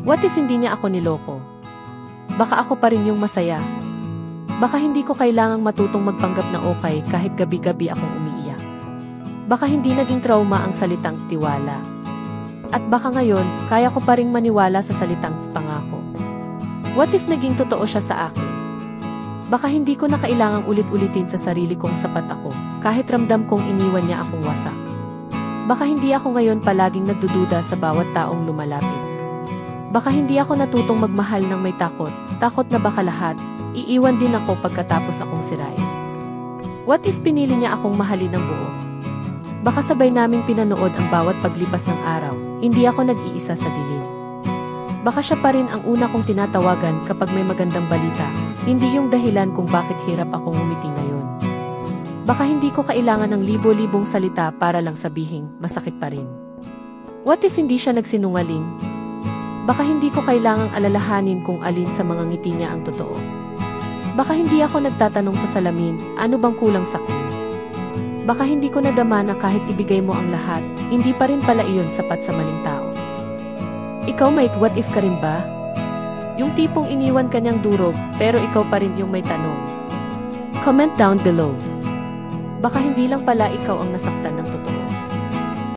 What if hindi niya ako niloko? Baka ako pa rin yung masaya. Baka hindi ko kailangang matutong magpanggap na okay kahit gabi-gabi akong umiiyak. Baka hindi naging trauma ang salitang tiwala. At baka ngayon, kaya ko pa ring maniwala sa salitang pangako. What if naging totoo siya sa akin? Baka hindi ko na kailangang ulit-ulitin sa sarili kong sapat ako, kahit ramdam kong iniwan niya akong wasak. Baka hindi ako ngayon palaging nagdududa sa bawat taong lumalapit. Baka hindi ako natutong magmahal ng may takot na baka lahat, iiwan din ako pagkatapos akong sirain. What if pinili niya akong mahalin ng buo? Baka sabay naming pinanood ang bawat paglipas ng araw, hindi ako nag-iisa sa dilim. Baka siya pa rin ang una kong tinatawagan kapag may magandang balita, hindi yung dahilan kung bakit hirap akong ngumiti ngayon. Baka hindi ko kailangan ng libo-libong salita para lang sabihing masakit pa rin. What if hindi siya nagsinungaling? Baka hindi ko kailangang alalahanin kung alin sa mga ngiti niya ang totoo. Baka hindi ako nagtatanong sa salamin, ano bang kulang sa akin? Baka hindi ko nadama na kahit ibigay mo ang lahat, hindi pa rin pala iyon sapat sa maling tao. Ikaw may what if ka rin ba? Yung tipong iniwan kanyang durog, pero ikaw pa rin yung may tanong. Comment down below. Baka hindi lang pala ikaw ang nasaktan